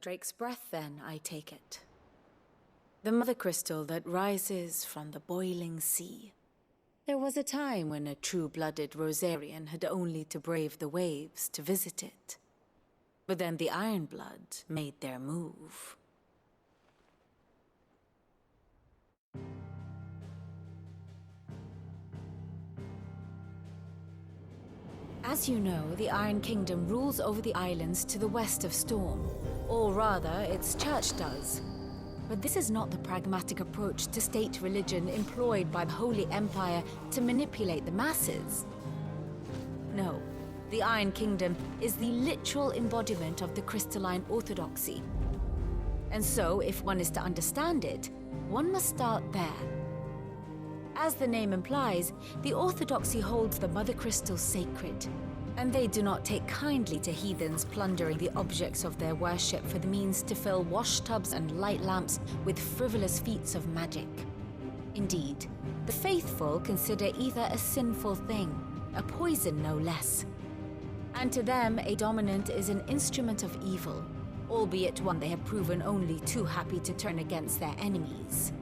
Drake's breath, then, I take it. The mother crystal that rises from the boiling sea. There was a time when a true-blooded Rosarian had only to brave the waves to visit it. But then the Ironblood made their move. As you know, the Iron Kingdom rules over the islands to the west of Storm. Or rather, its church does. But this is not the pragmatic approach to state religion employed by the Holy Empire to manipulate the masses. No, the Iron Kingdom is the literal embodiment of the crystalline orthodoxy. And so, if one is to understand it, one must start there. As the name implies, the orthodoxy holds the Mother Crystal sacred, and they do not take kindly to heathens plundering the objects of their worship for the means to fill washtubs and light lamps with frivolous feats of magic. Indeed, the faithful consider either a sinful thing, a poison no less. And to them, a dominant is an instrument of evil, albeit one they have proven only too happy to turn against their enemies.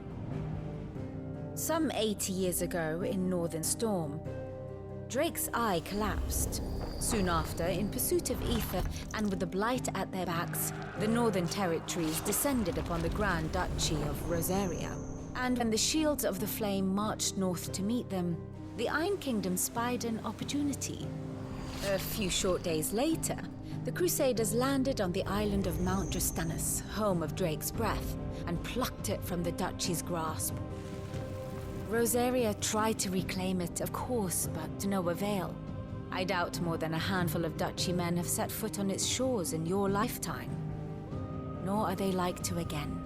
Some 80 years ago, in Northern Storm, Drake's eye collapsed. Soon after, in pursuit of ether and with the Blight at their backs, the Northern Territories descended upon the Grand Duchy of Rosaria. And when the Shields of the Flame marched north to meet them, the Iron Kingdom spied an opportunity. A few short days later, the Crusaders landed on the island of Mount Justanus, home of Drake's breath, and plucked it from the Duchy's grasp. Rosaria tried to reclaim it, of course, but to no avail. I doubt more than a handful of Duchy men have set foot on its shores in your lifetime. Nor are they like to again.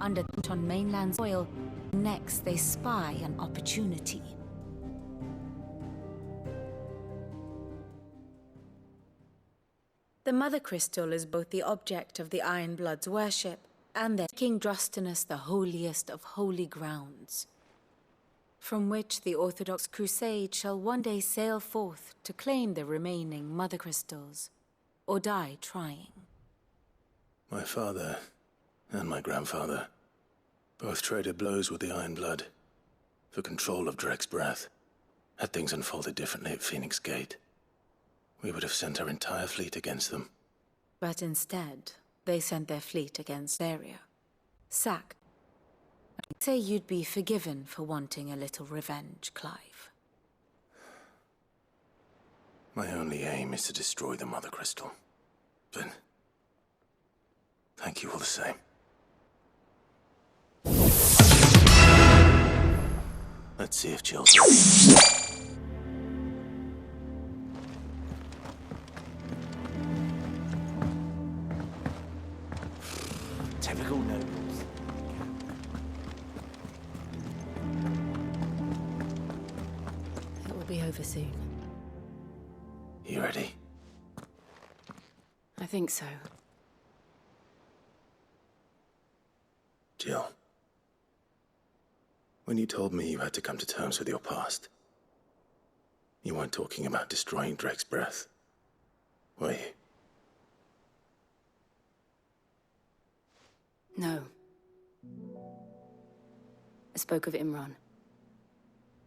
Under on mainland soil, next they spy an opportunity. The Mother Crystal is both the object of the Ironblood's worship and their King Drustinus the holiest of holy grounds, from which the Orthodox Crusade shall one day sail forth to claim the remaining Mother Crystals, or die trying. My father and my grandfather both traded blows with the Ironblood for control of Drake's breath. Had things unfolded differently at Phoenix Gate, we would have sent our entire fleet against them. But instead, they sent their fleet against Zaria. Sacked. I'd say you'd be forgiven for wanting a little revenge, Clive. My only aim is to destroy the Mother Crystal. But thank you all the same. Let's see if Jill's ready. Typical nobles. It will be over soon. You ready? I think so. Jill, when you told me you had to come to terms with your past, you weren't talking about destroying Drake's breath, were you? No. I spoke of Imran,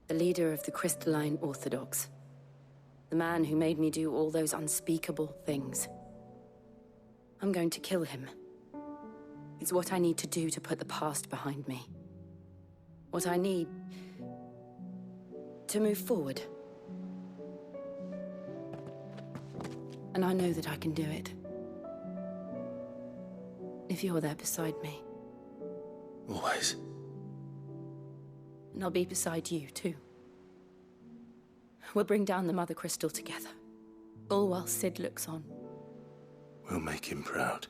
the leader of the Crystalline Orthodox. The man who made me do all those unspeakable things. I'm going to kill him. It's what I need to do to put the past behind me. What I need to move forward. And I know that I can do it. If you're there beside me. Always. And I'll be beside you, too. We'll bring down the Mother Crystal together. All while Sid looks on. We'll make him proud.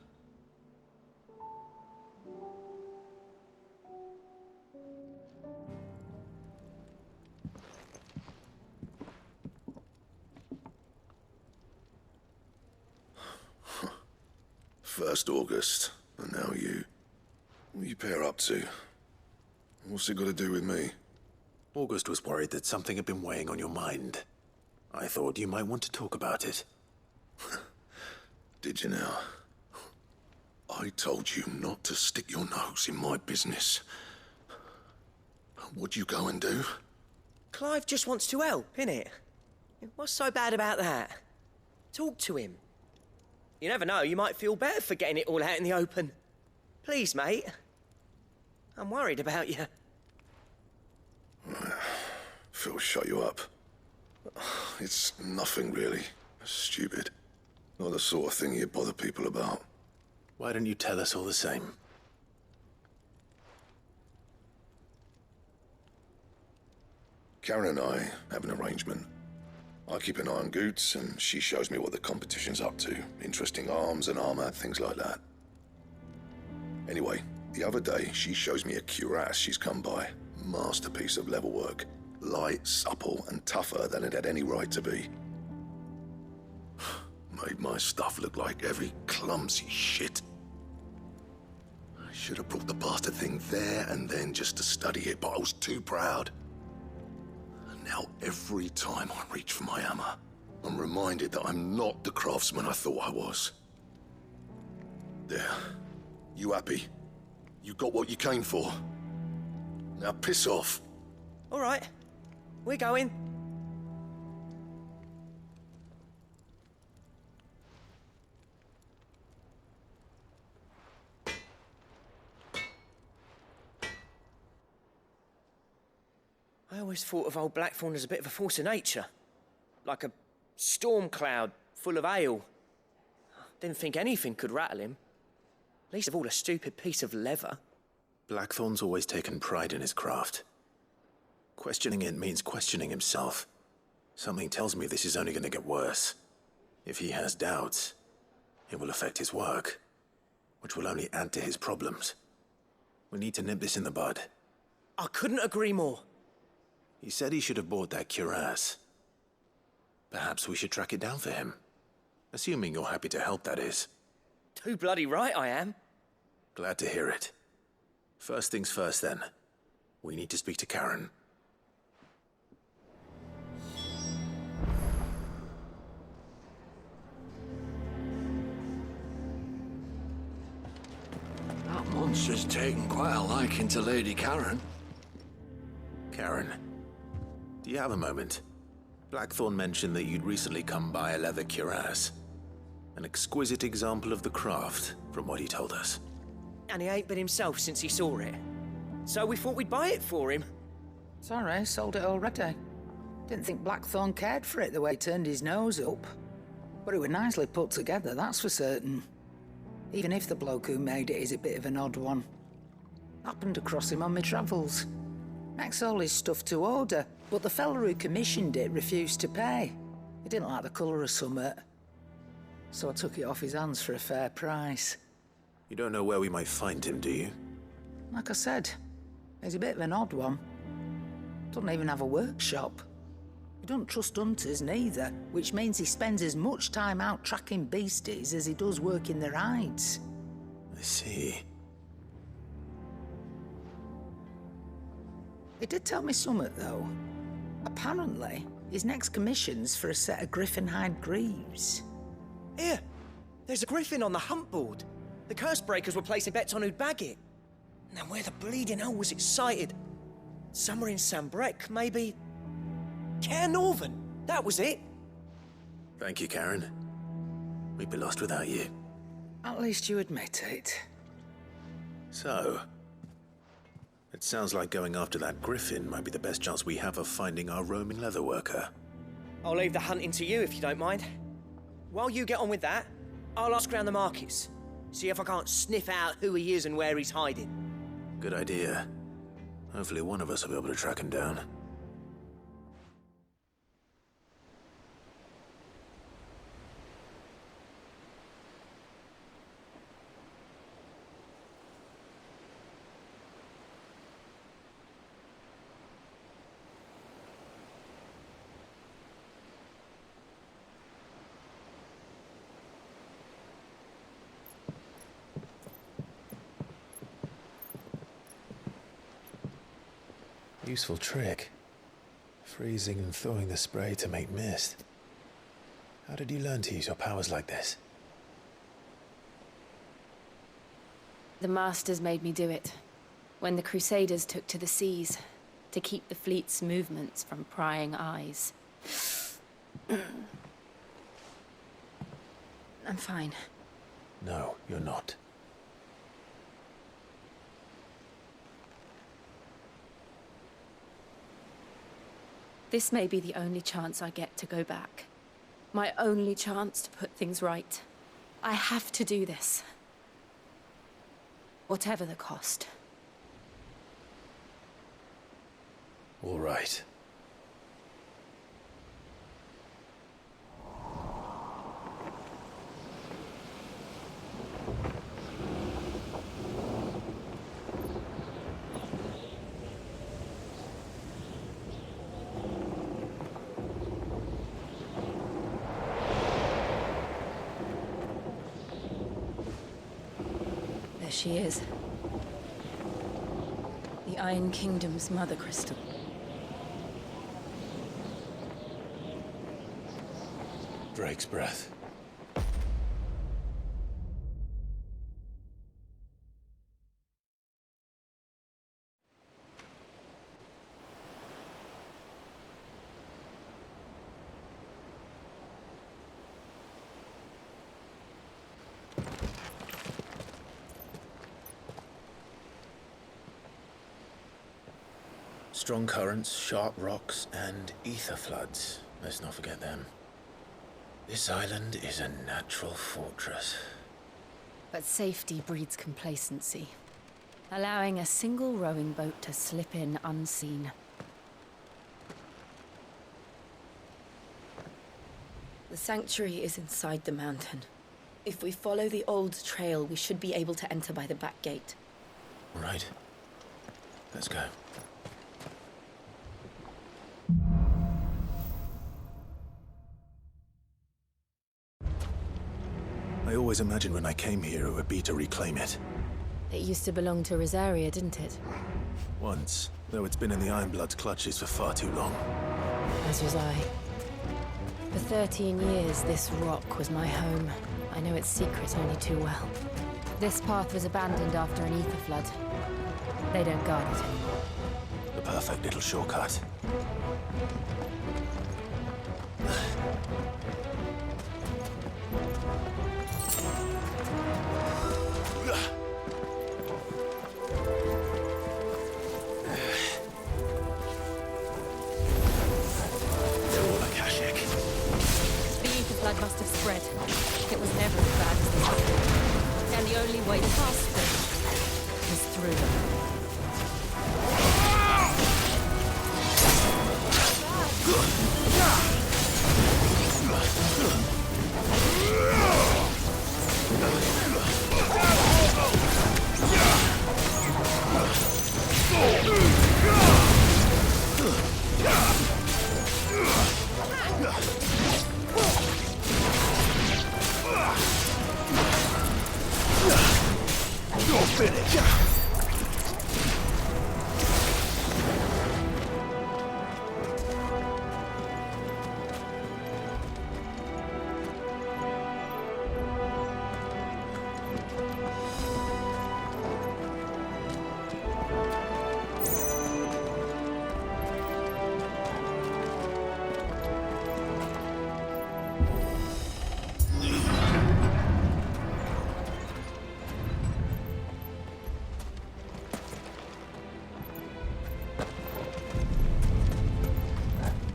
First August, and now you. What are you pair up to? What's it got to do with me? August was worried that something had been weighing on your mind. I thought you might want to talk about it. Did you now? I told you not to stick your nose in my business. What'd you go and do? Clive just wants to help, innit? What's so bad about that? Talk to him. You never know, you might feel better for getting it all out in the open. Please, mate. I'm worried about you. Phil shut you up. It's nothing really. Stupid. Not the sort of thing you bother people about. Why don't you tell us all the same? Karen and I have an arrangement. I keep an eye on Goots, and she shows me what the competition's up to. Interesting arms and armor, things like that. Anyway, the other day, she shows me a cuirass she's come by. Masterpiece of level work. Light, supple, and tougher than it had any right to be. Made my stuff look like every clumsy shit. I should have brought the bastard thing there and then just to study it, but I was too proud. And now every time I reach for my hammer, I'm reminded that I'm not the craftsman I thought I was. There. You happy? You got what you came for. Now piss off. All right, we're going. I always thought of old Blackthorn as a bit of a force of nature. Like a storm cloud full of hail. Didn't think anything could rattle him. Least of all a stupid piece of leather. Blackthorn's always taken pride in his craft. Questioning it means questioning himself. Something tells me this is only going to get worse. If he has doubts, it will affect his work, which will only add to his problems. We need to nip this in the bud. I couldn't agree more. He said he should have bought that cuirass. Perhaps we should track it down for him. Assuming you're happy to help, that is. Too bloody right I am. Glad to hear it. First things first, then. We need to speak to Karen. That monster's taken quite a liking to Lady Karen. Karen, do you have a moment? Blackthorn mentioned that you'd recently come by a leather cuirass. An exquisite example of the craft, from what he told us. And he ain't been himself since he saw it. So we thought we'd buy it for him. Sorry, sold it already. Didn't think Blackthorn cared for it the way he turned his nose up. But it was nicely put together, that's for certain. Even if the bloke who made it is a bit of an odd one. Happened across him on my travels. Makes all his stuff to order, but the fella who commissioned it refused to pay. He didn't like the colour of summit. So I took it off his hands for a fair price. You don't know where we might find him, do you? Like I said, he's a bit of an odd one. Doesn't even have a workshop. He doesn't trust hunters neither, which means he spends as much time out tracking beasties as he does working their hides. I see. He did tell me something, though. Apparently, his next commission's for a set of griffin hide greaves. Here, there's a griffin on the hunt board. The curse breakers were placing bets on who'd bag it. Now where the bleeding hell was it sighted? Somewhere in Sambrec, maybe? Caer Northern, that was it. Thank you, Karen. We'd be lost without you. At least you admit it. So, it sounds like going after that griffin might be the best chance we have of finding our roaming leatherworker. I'll leave the hunting to you if you don't mind. While you get on with that, I'll ask around the markets. See if I can't sniff out who he is and where he's hiding. Good idea. Hopefully one of us will be able to track him down. Useful trick. Freezing and thawing the spray to make mist. How did you learn to use your powers like this? The Masters made me do it. When the Crusaders took to the seas, to keep the fleet's movements from prying eyes. I'm fine. No, you're not. This may be the only chance I get to go back. My only chance to put things right. I have to do this. Whatever the cost. All right. There she is. The Iron Kingdom's mother crystal. Drake's breath. Strong currents, sharp rocks, and ether floods. Let's not forget them. This island is a natural fortress. But safety breeds complacency. Allowing a single rowing boat to slip in unseen. The sanctuary is inside the mountain. If we follow the old trail, we should be able to enter by the back gate. Right. Let's go. I always imagined when I came here it would be to reclaim it. It used to belong to Rosaria, didn't it? Once, though it's been in the Ironblood's clutches for far too long. As was I. For 13 years, this rock was my home. I know its secret only too well. This path was abandoned after an ether flood. They don't guard it anymore. The perfect little shortcut. Must have spread. It was never as bad as this. And the only way past them is through them.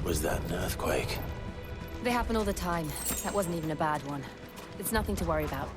Was that an earthquake? They happen all the time. That wasn't even a bad one. It's nothing to worry about.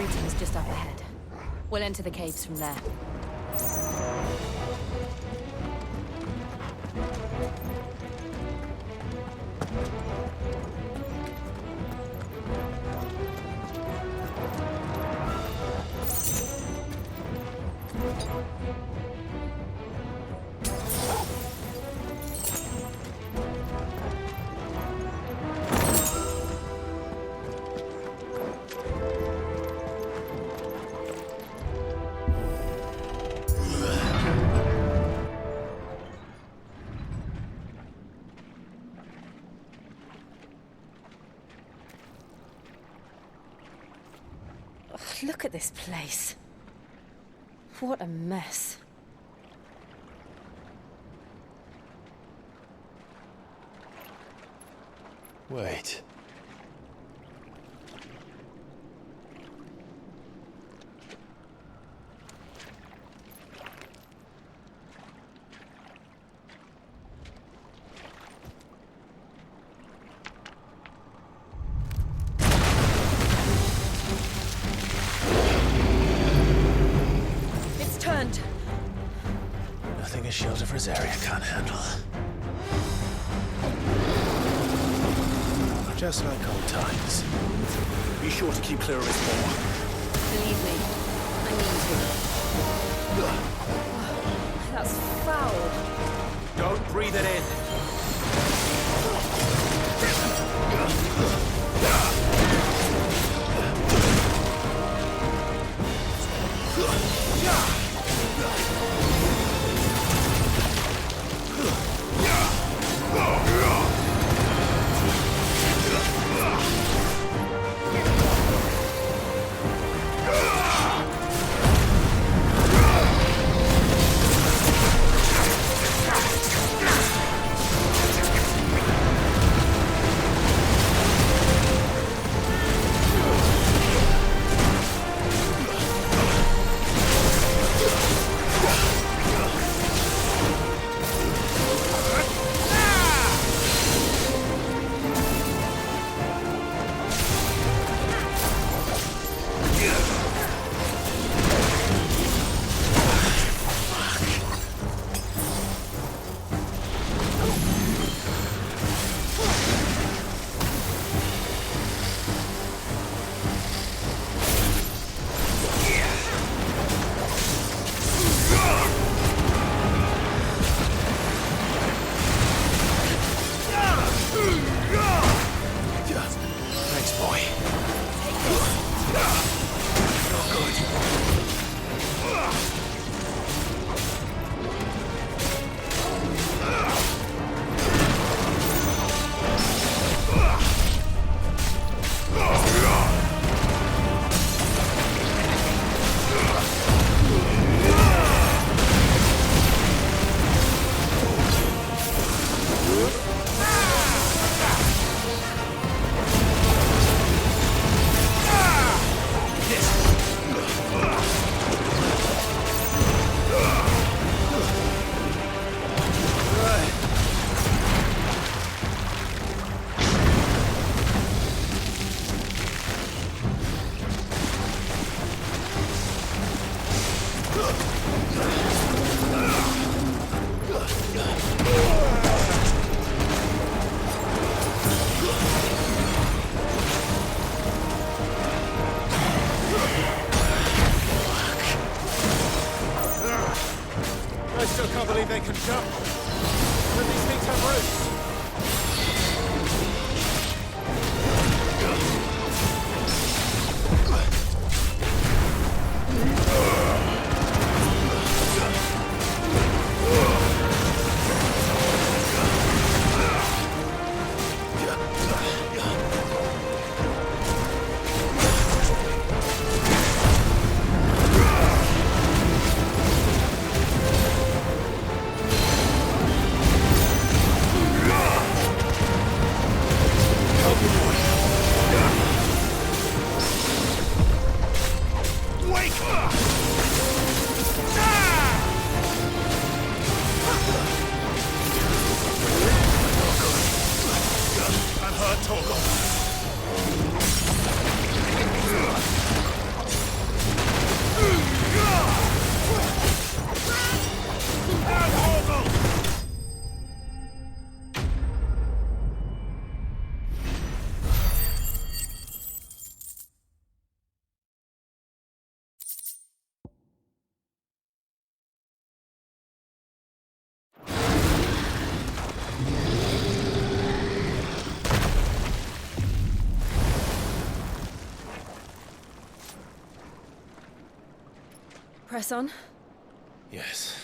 crater is just up ahead. We'll enter the caves from there. Look at this place. What a mess. Wait. It's turned. Nothing a shelter for his area can't handle. Just like old times. Be sure to keep clear of his paw. Believe me, I mean to. That's foul. Don't breathe it in. I still can't believe they can jump. But these things have roots. Press on. Yes.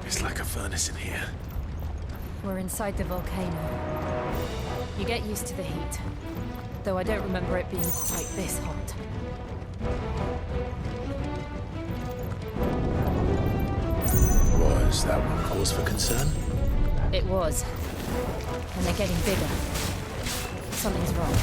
It's like a furnace in here. We're inside the volcano. You get used to the heat, though I don't remember it being quite this hot. Was that one cause for concern? It was. And they're getting bigger. Something's wrong.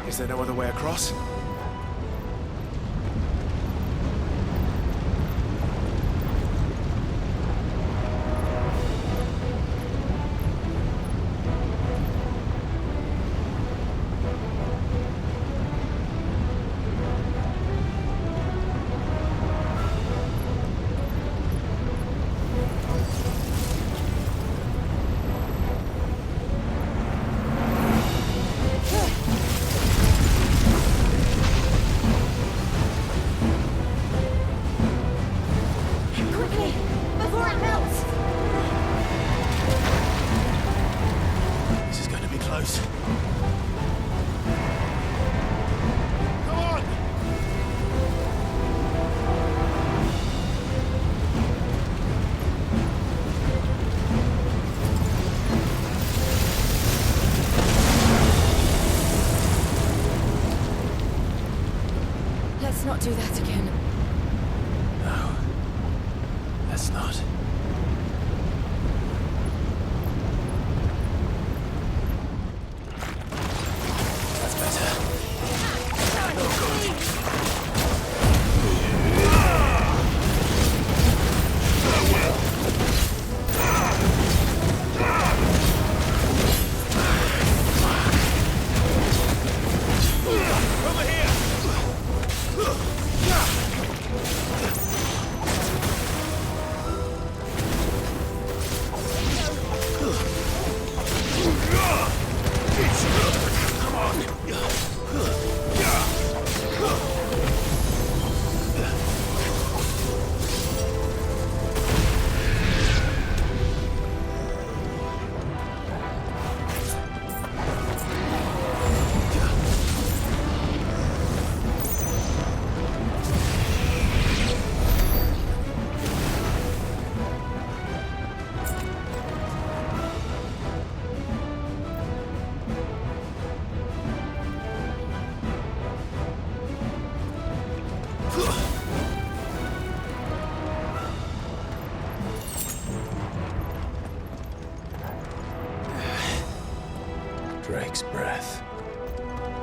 Is there no other way across?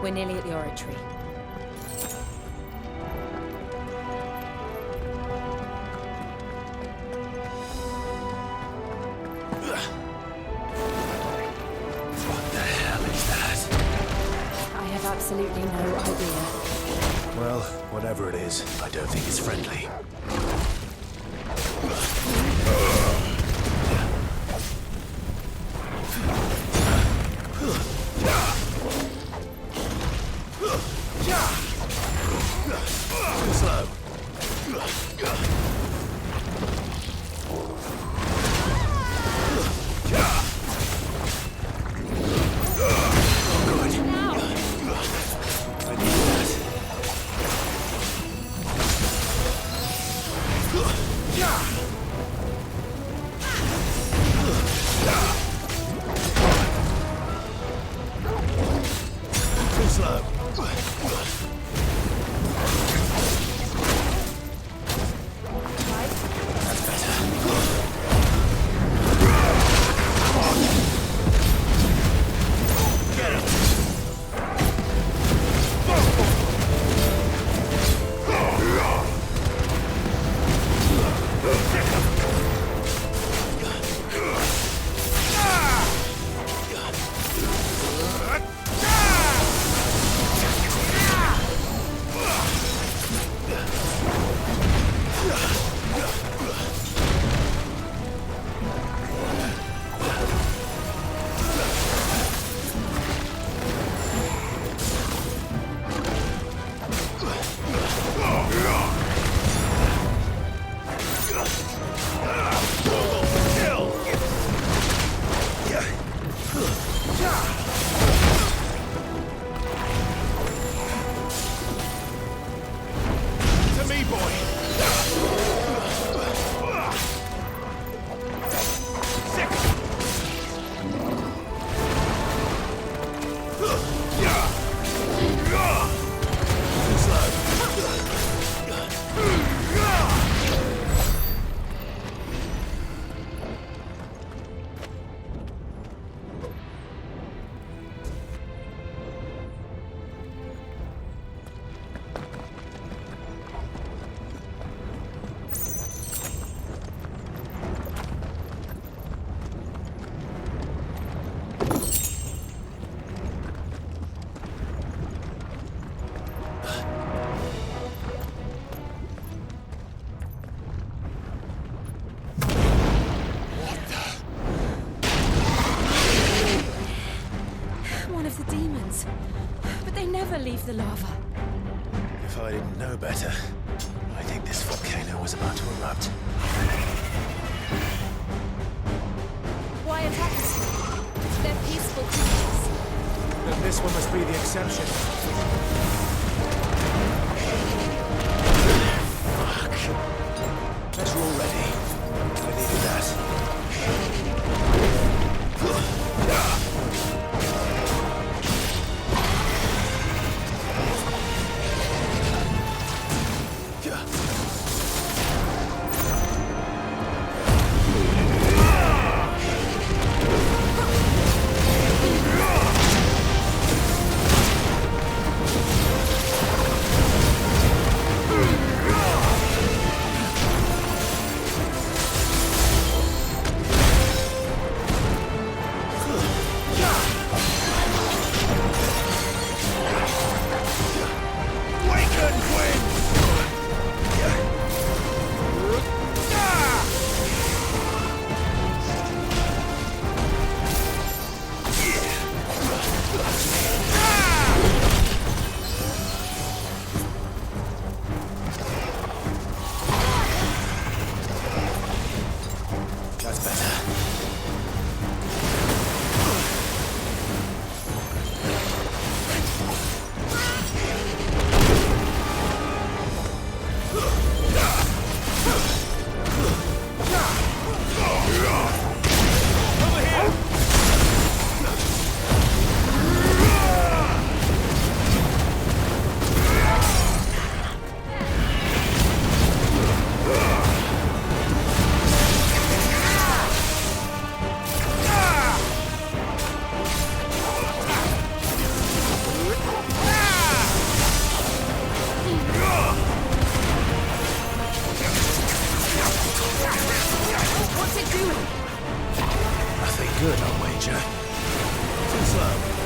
We're nearly at the oratory. What the hell is that? I have absolutely no idea. Well, whatever it is, I don't think it's friendly. Too slow. Leave the lava. If I didn't know better, I think this volcano was about to erupt. Why attack us? They're peaceful creatures. Then this one must be the exception. Fuck. Better already. I needed that. it doing? Nothing good, I'll wager. Too slow.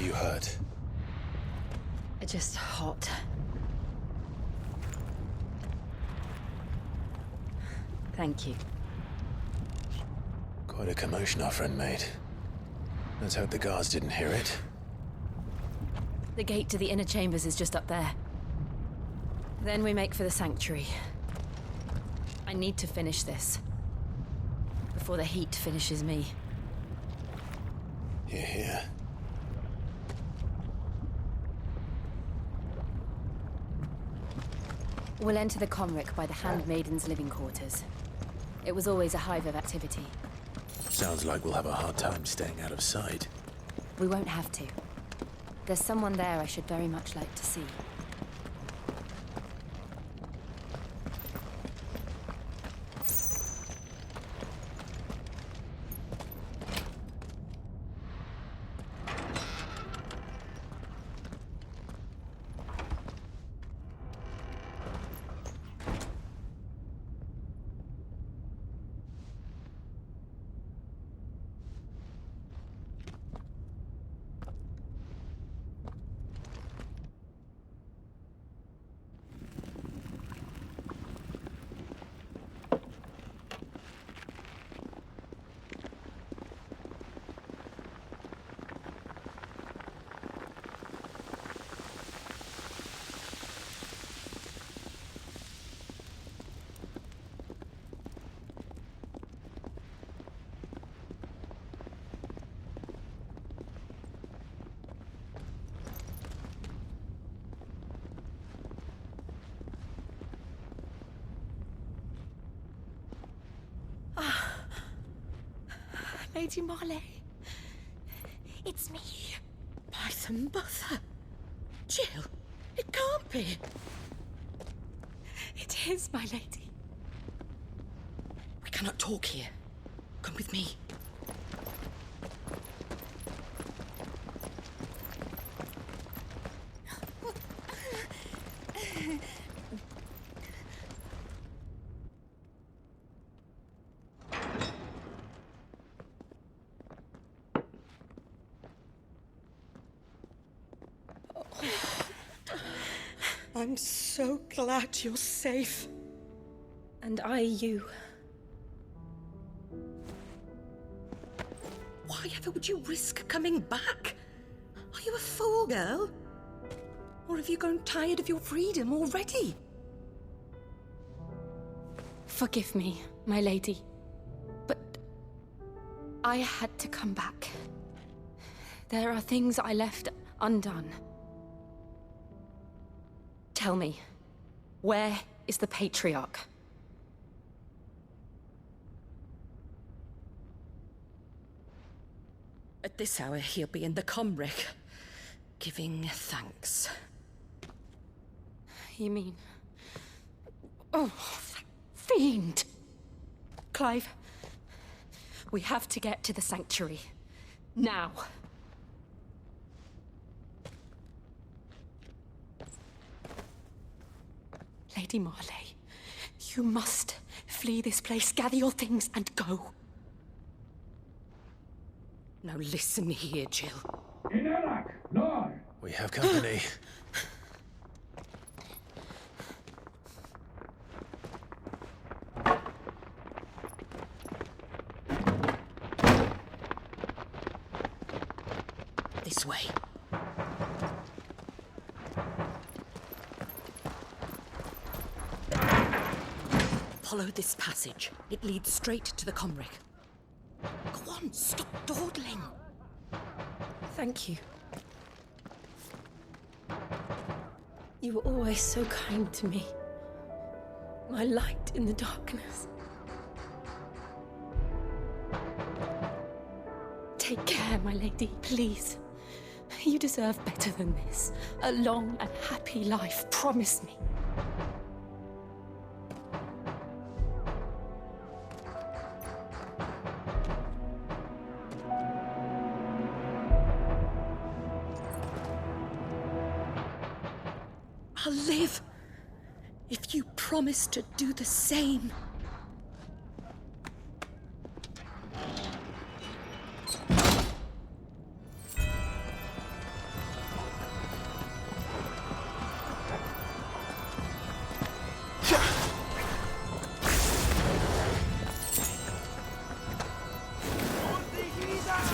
You hurt? Just hot. Thank you. Quite a commotion our friend made. Let's hope the guards didn't hear it. The gate to the inner chambers is just up there. Then we make for the sanctuary. I need to finish this. Before the heat finishes me. Hear, hear. We'll enter the Comric by the Handmaiden's living quarters. It was always a hive of activity. Sounds like we'll have a hard time staying out of sight. We won't have to. There's someone there I should very much like to see. Lady Marley. It's me. By the mother. Jill, it can't be. It is, my lady. We cannot talk here. Come with me. I'm so glad you're safe. And you. Why ever would you risk coming back? Are you a fool, girl? Or have you grown tired of your freedom already? Forgive me, my lady, but I had to come back. There are things I left undone. Tell me, where is the Patriarch? At this hour, he'll be in the Comric, giving thanks. You mean... Oh, fiend! Clive, we have to get to the Sanctuary. Now. Lady Marley, you must flee this place, gather your things, and go. Now listen here, Jill. We have company. This way. Follow this passage. It leads straight to the Comric. Go on, stop dawdling. Thank you. You were always so kind to me. My light in the darkness. Take care, my lady, please. You deserve better than this. A long and happy life, promise me. I'll live if you promise to do the same.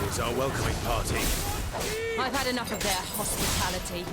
It's our welcoming party. I've had enough of their hospitality.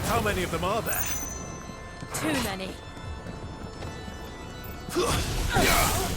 How many of them are there? Too many. Yeah!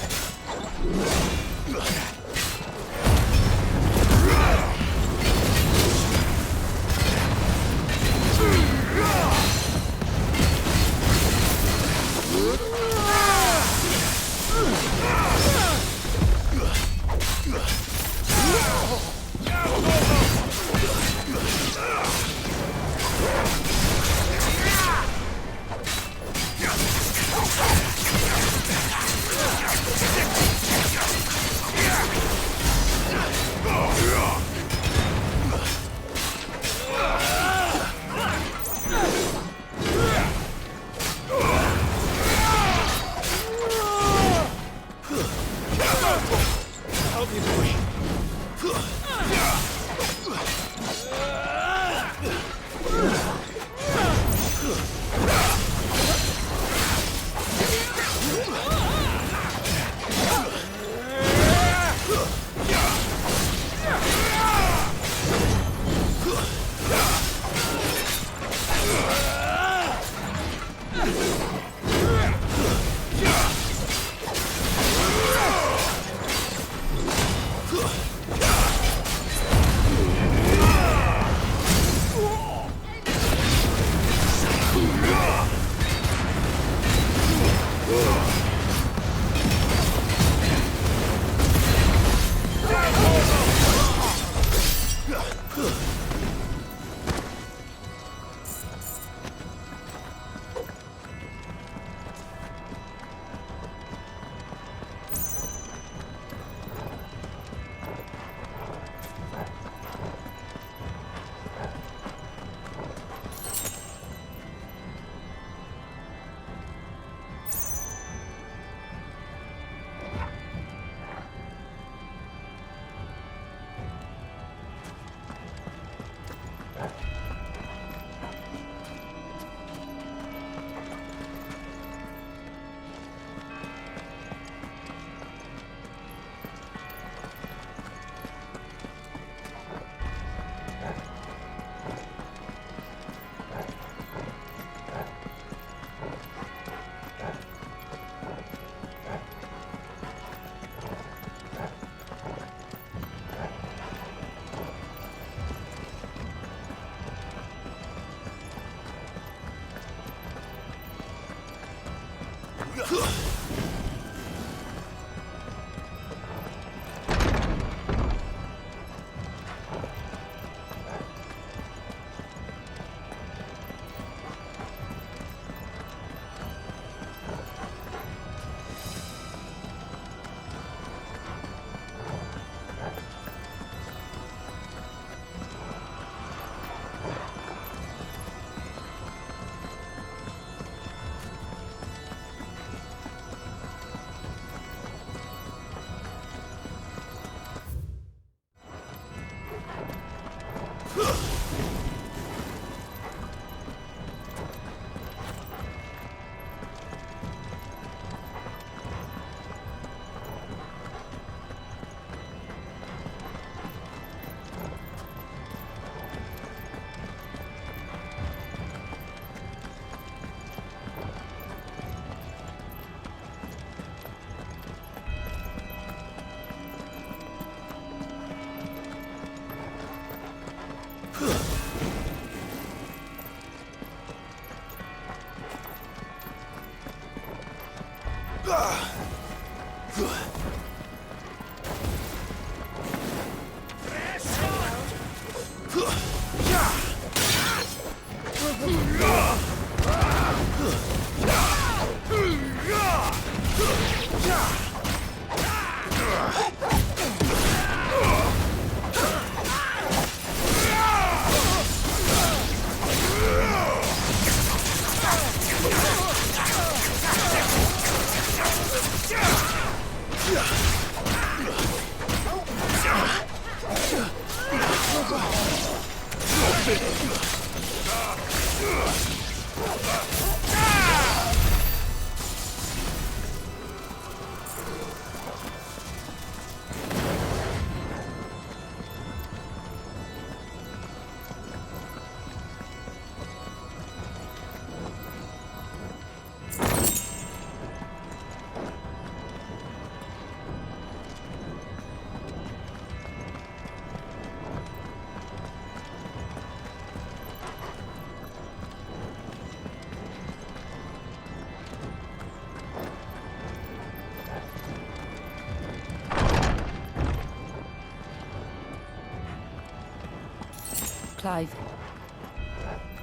Clive,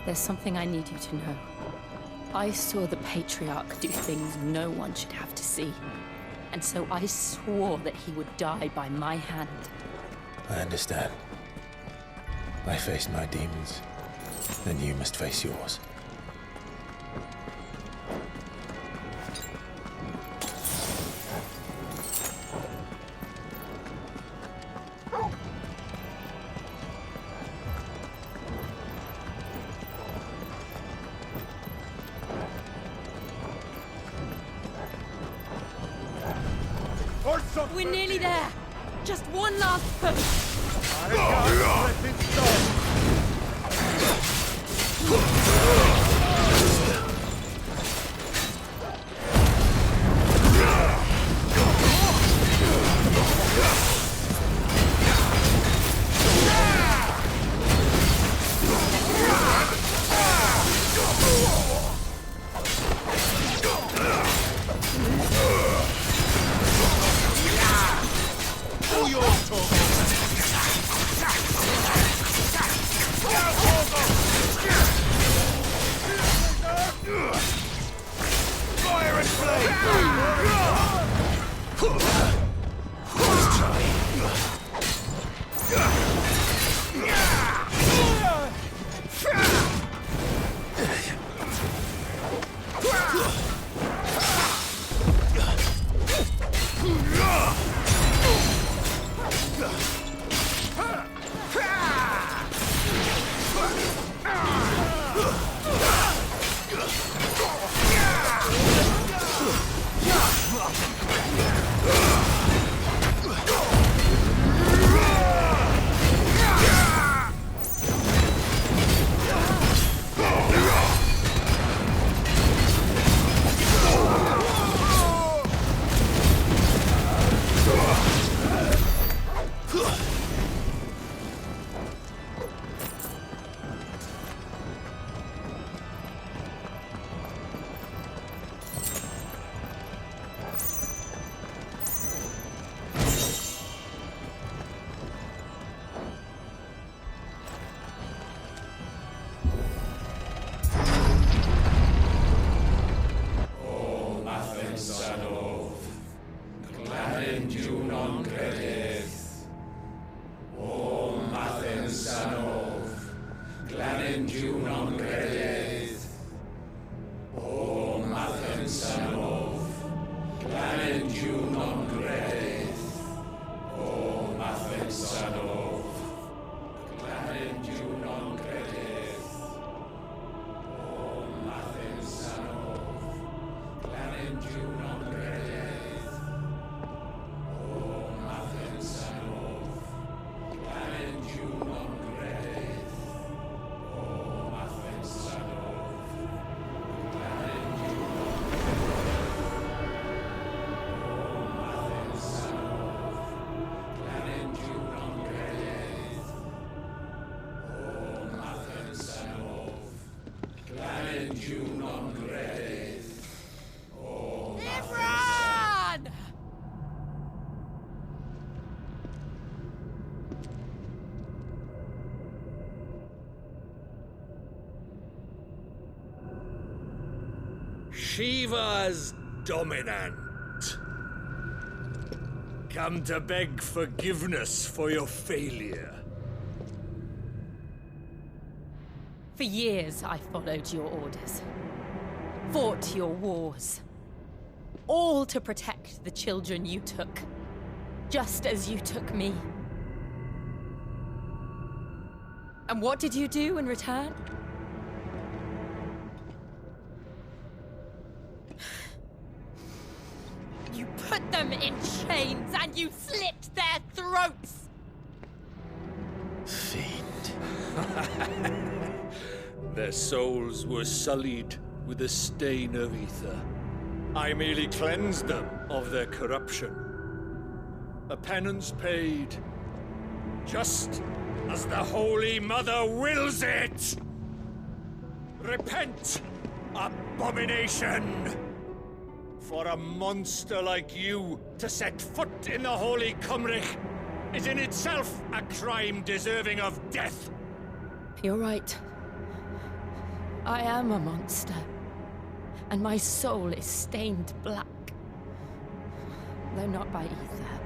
there's something I need you to know. I saw the Patriarch do things no one should have to see. And so I swore that he would die by my hand. I understand. I faced my demons. Then you must face yours. We're nearly there. Just one last push. Shiva's dominant. Come to beg forgiveness for your failure. For years, I followed your orders. Fought your wars. All to protect the children you took. Just as you took me. And what did you do in return? You put them in chains and you slit their throats! Fiend. Their souls were sullied with the stain of ether. I merely cleansed them of their corruption. A penance paid, just as the Holy Mother wills it! Repent, abomination! For a monster like you to set foot in the Holy Cymric is in itself a crime deserving of death. You're right. I am a monster. And my soul is stained black. Though not by ether.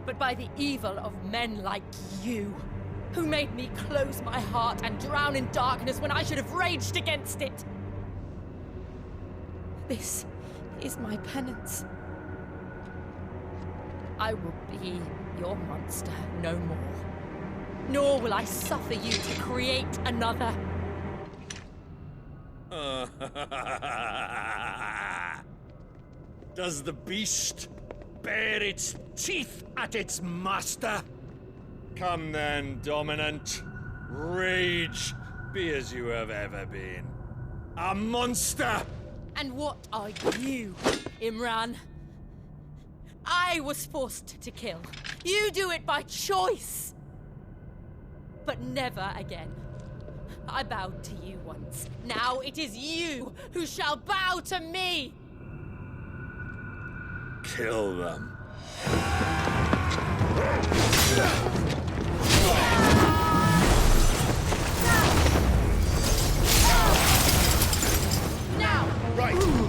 But by the evil of men like you, who made me close my heart and drown in darkness when I should have raged against it. This is my penance. I will be your monster no more. Nor will I suffer you to create another. Does the beast bare its teeth at its master? Come then, dominant. Rage, be as you have ever been. A monster! And what are you, Imran? I was forced to kill. You do it by choice. But never again. I bowed to you once. Now it is you who shall bow to me! Kill them. Now! Right.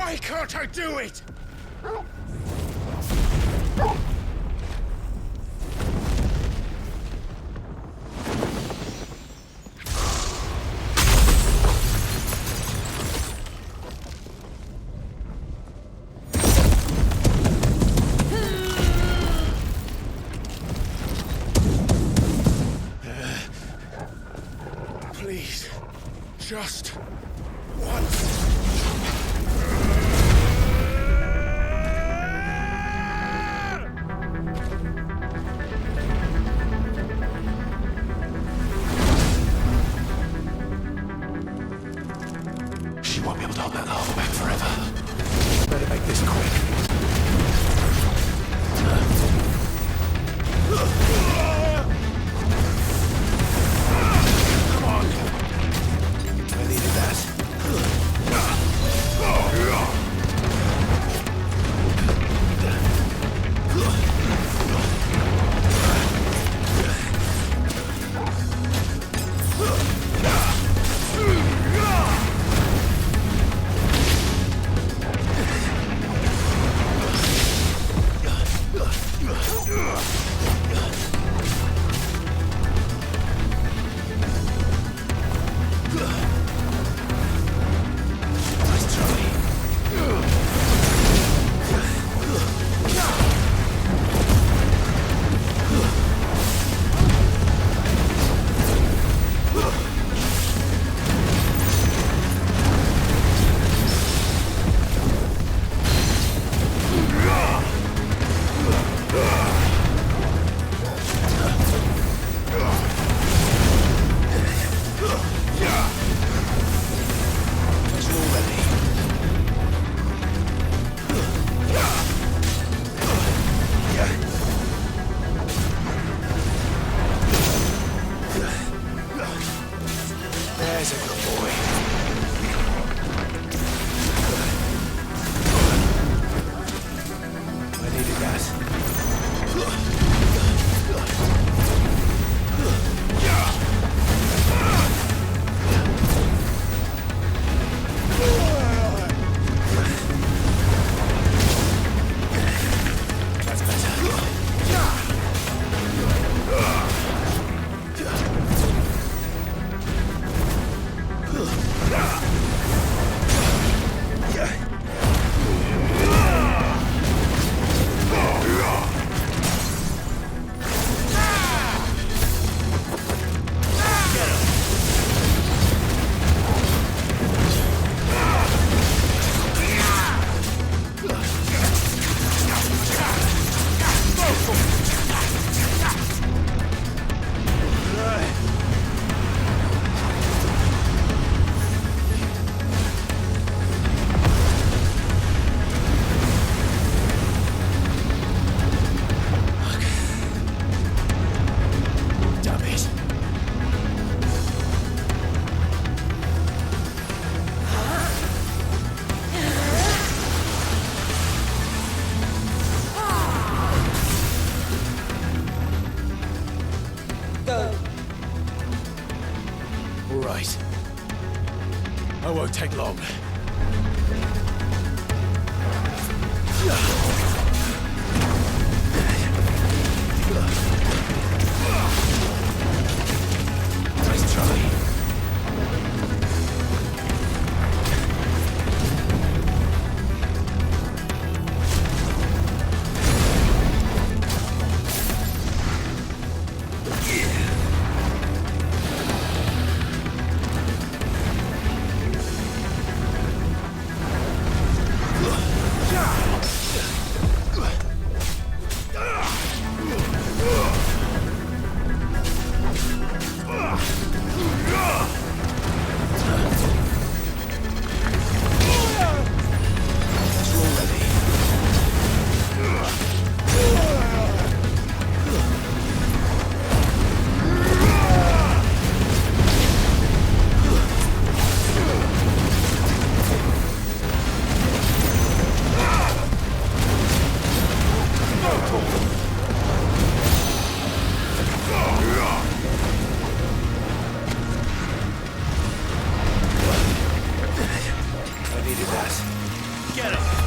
Why can't I do it? Please, just once. She won't be able to hold that lava back forever. Better make this quick. Come on. I needed that. There's a good boy. I needed that. That's better. All right. I won't take long. Nice try. get him!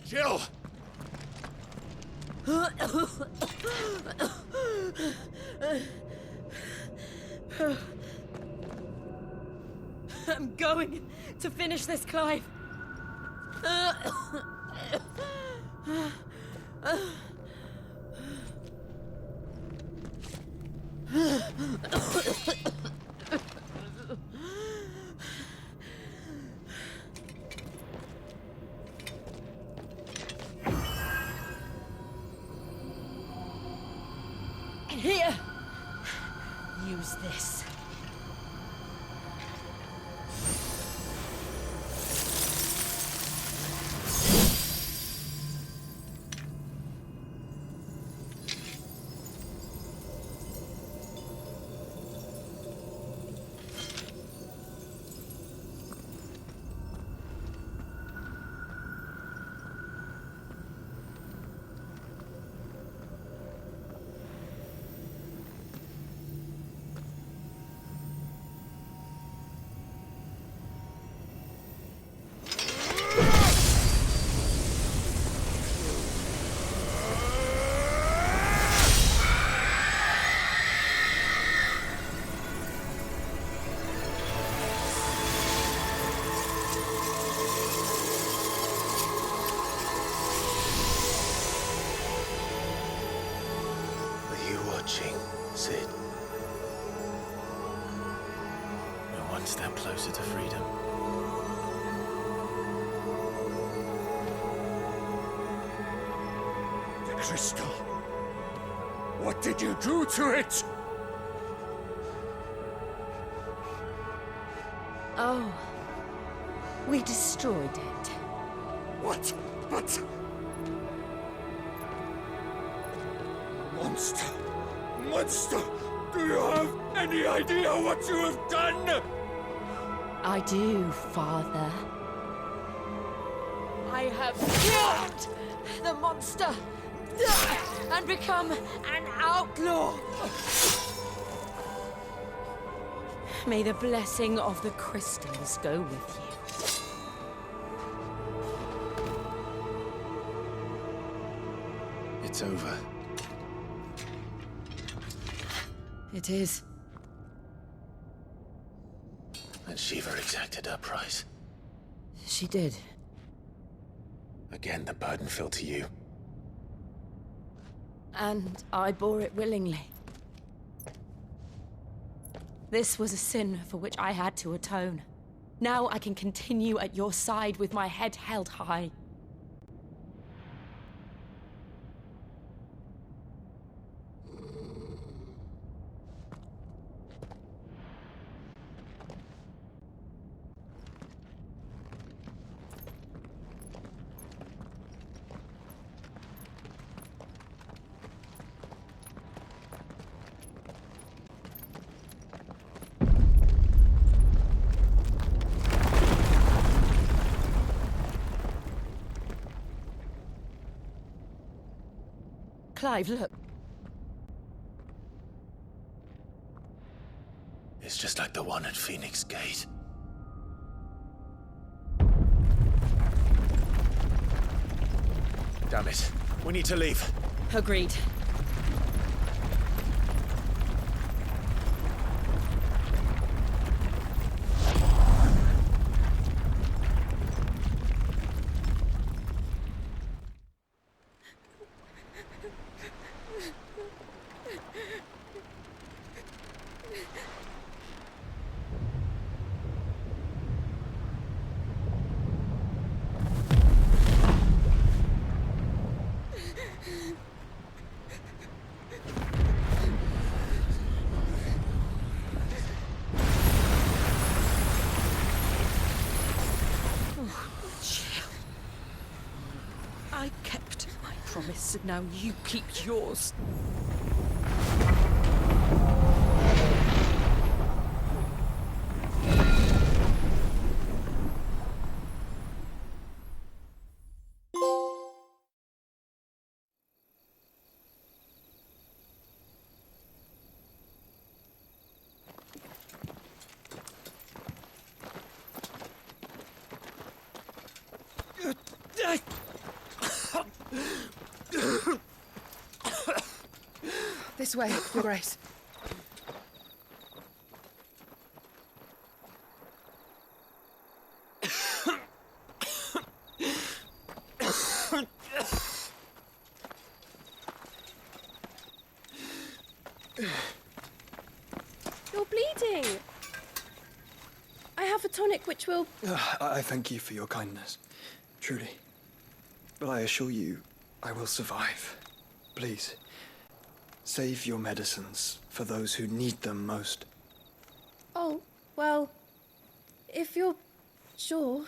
Jill! I'm going to finish this, Clive. Here! Use this. Sid. We're one step closer to freedom. The crystal. What did you do to it? Oh, we destroyed it. What? But... Monster! Monster! Do you have any idea what you have done? I do, Father. I have killed the monster and become an outlaw. May the blessing of the crystals go with you. It's over. It is. And Shiva exacted her price. She did. Again, the burden fell to you. And I bore it willingly. This was a sin for which I had to atone. Now I can continue at your side with my head held high. Clive, look. It's just like the one at Phoenix Gate. Damn it. We need to leave. Agreed. I kept my promise, and now you keep yours. This way, Your Grace. You're bleeding. I have a tonic which will... I thank you for your kindness, truly. But I assure you, I will survive. Please, Save your medicines for those who need them most. Oh, well, if you're sure.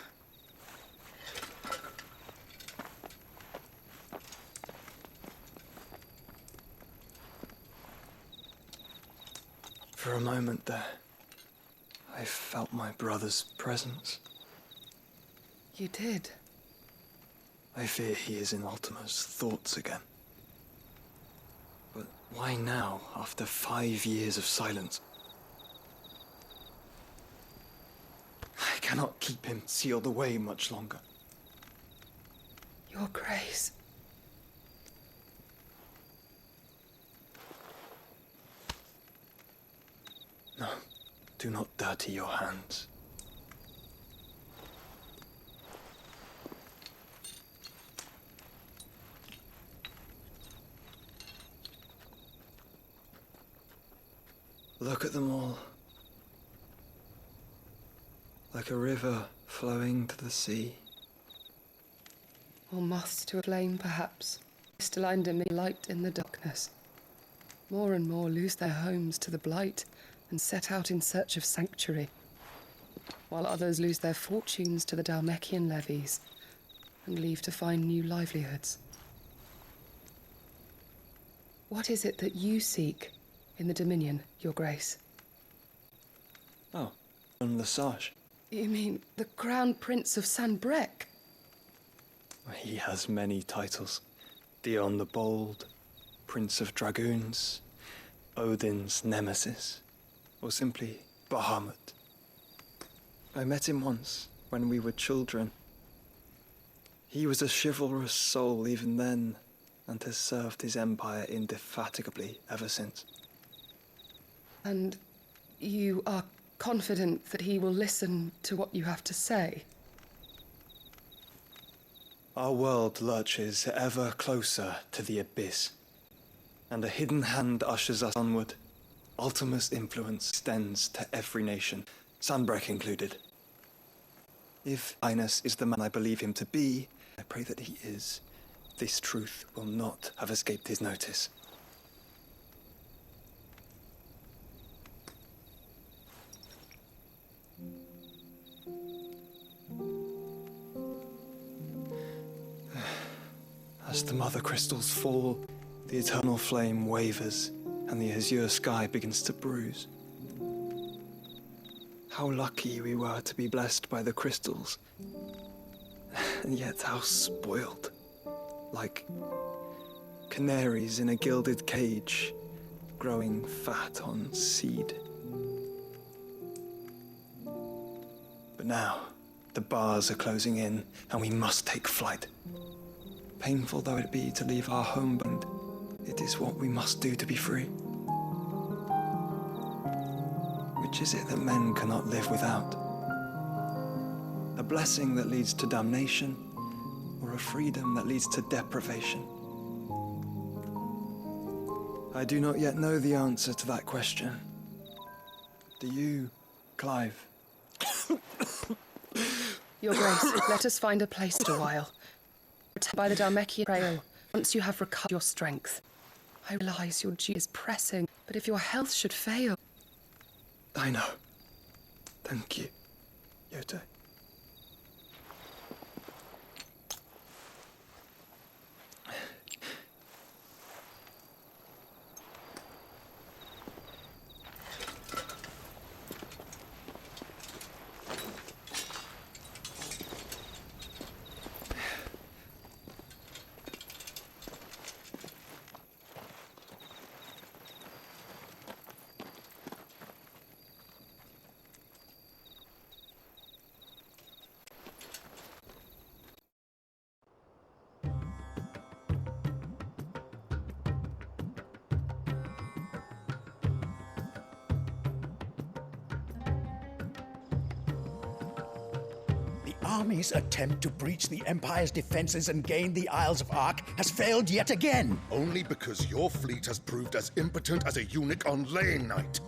For a moment there, I felt my brother's presence. You did? I fear he is in Ultima's thoughts again. But why now, after 5 years of silence? I cannot keep him sealed away much longer. Your Grace. No, do not dirty your hands. Look at them all. Like a river flowing to the sea. Or moths to a flame, perhaps. Crystalline dimming light in the darkness. More and more lose their homes to the blight and set out in search of sanctuary, while others lose their fortunes to the Dhalmekian levies and leave to find new livelihoods. What is it that you seek in the Dominion, Your Grace? Oh, and Lesage. You mean the Crown Prince of Sanbreque? He has many titles. Dion the Bold, Prince of Dragoons, Odin's Nemesis, or simply Bahamut. I met him once, when we were children. He was a chivalrous soul even then, and has served his empire indefatigably ever since. And you are confident that he will listen to what you have to say? Our world lurches ever closer to the abyss, and a hidden hand ushers us onward. Ultima's influence extends to every nation, Sanbreque included. If Highness is the man I believe him to be, I pray that he is. This truth will not have escaped his notice. As the mother crystals fall, the eternal flame wavers, and the azure sky begins to bruise. How lucky we were to be blessed by the crystals, and yet how spoiled. Like canaries in a gilded cage, growing fat on seed. But now, the bars are closing in, and we must take flight. Painful though it be to leave our homeland, it is what we must do to be free. Which is it that men cannot live without? A blessing that leads to damnation, or a freedom that leads to deprivation? I do not yet know the answer to that question. Do you, Clive? Your Grace, let us find a place for a while. By the Dhalmekian trail, once you have recovered your strength. I realize your duty is pressing, but if your health should fail... I know. Thank you, Yote. Army's attempt to breach the Empire's defenses and gain the Isles of Ark has failed yet again. Only because your fleet has proved as impotent as a eunuch on laying night.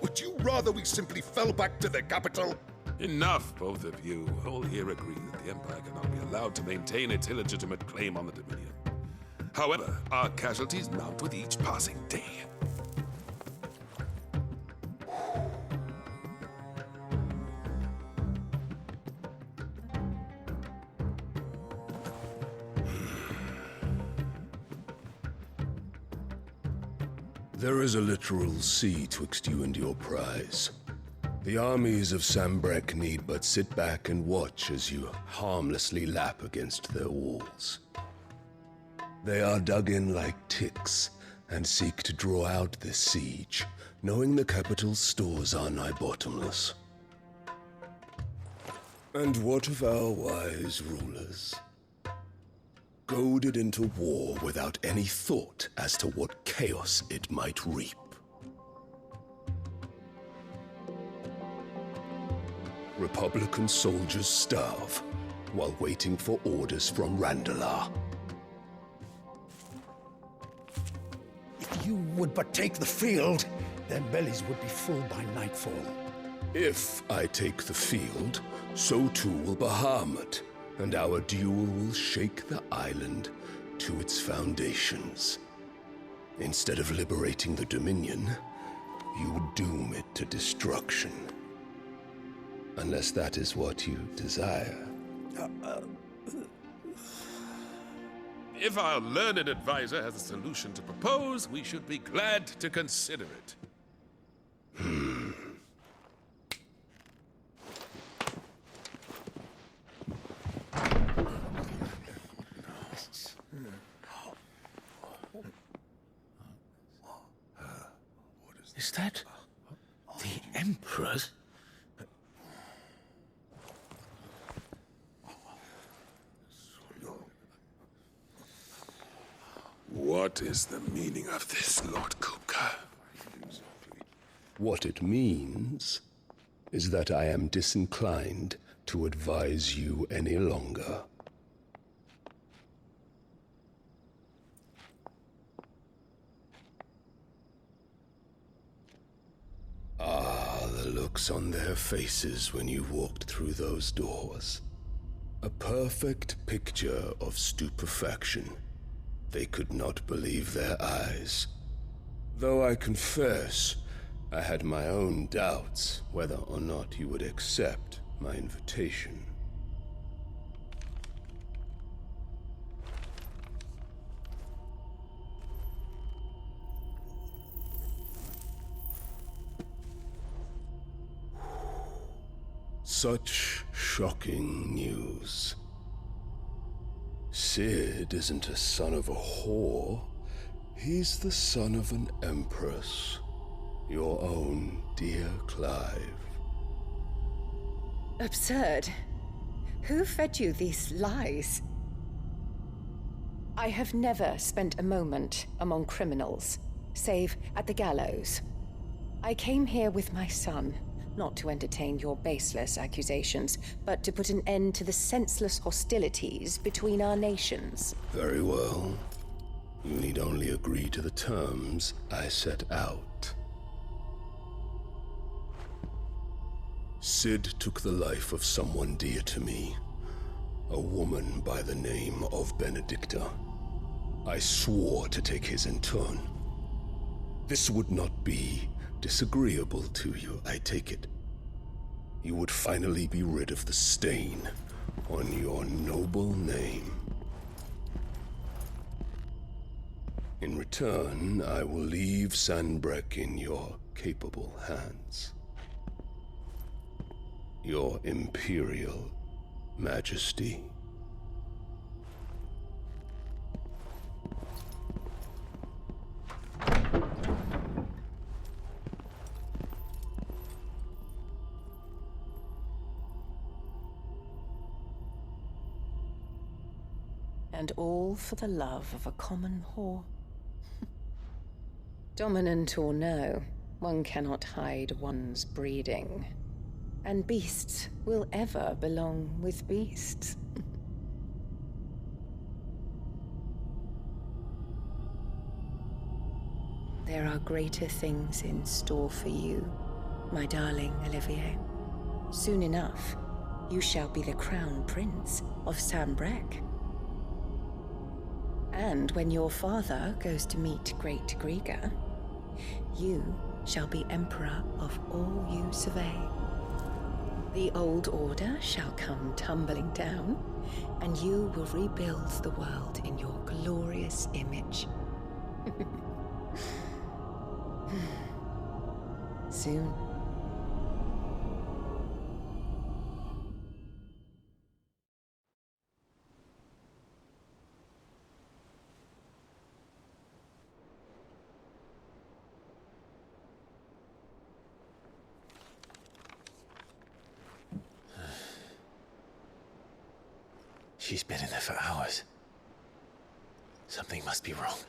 Would you rather we simply fell back to the capital? Enough, both of you. All here agree that the Empire cannot be allowed to maintain its illegitimate claim on the Dominion. However, our casualties mount with each passing day. There is a literal sea twixt you and your prize. The armies of Sambrek need but sit back and watch as you harmlessly lap against their walls. They are dug in like ticks and seek to draw out this siege, knowing the capital's stores are nigh bottomless. And what of our wise rulers? Goaded into war without any thought as to what chaos it might reap. Republican soldiers starve while waiting for orders from Randalar. If you would but take the field, their bellies would be full by nightfall. If I take the field, so too will Bahamut, and our duel will shake the island to its foundations. Instead of liberating the Dominion, you doom it to destruction. Unless that is what you desire. If our learned advisor has a solution to propose, we should be glad to consider it. Is that the Emperor's? What is the meaning of this, Lord Kupka? What it means is that I am disinclined to advise you any longer. Ah, the looks on their faces when you walked through those doors. A perfect picture of stupefaction. They could not believe their eyes. Though I confess, I had my own doubts whether or not you would accept my invitation. Such shocking news. Sid isn't a son of a whore. He's the son of an empress. Your own dear Clive. Absurd. Who fed you these lies? I have never spent a moment among criminals, save at the gallows. I came here with my son, not to entertain your baseless accusations, but to put an end to the senseless hostilities between our nations. Very well. You need only agree to the terms I set out. Sid took the life of someone dear to me, a woman by the name of Benedicta. I swore to take his in turn. This would not be disagreeable to you, I take it. You would finally be rid of the stain on your noble name. In return, I will leave Sanbreque in your capable hands. Your Imperial Majesty. And all for the love of a common whore. Dominant or no, one cannot hide one's breeding. And beasts will ever belong with beasts. There are greater things in store for you, my darling Olivier. Soon enough, you shall be the crown prince of Sambrec. And when your father goes to meet Great Grieger, you shall be emperor of all you survey. The old order shall come tumbling down, and you will rebuild the world in your glorious image. Soon. She's been in there for hours. Something must be wrong.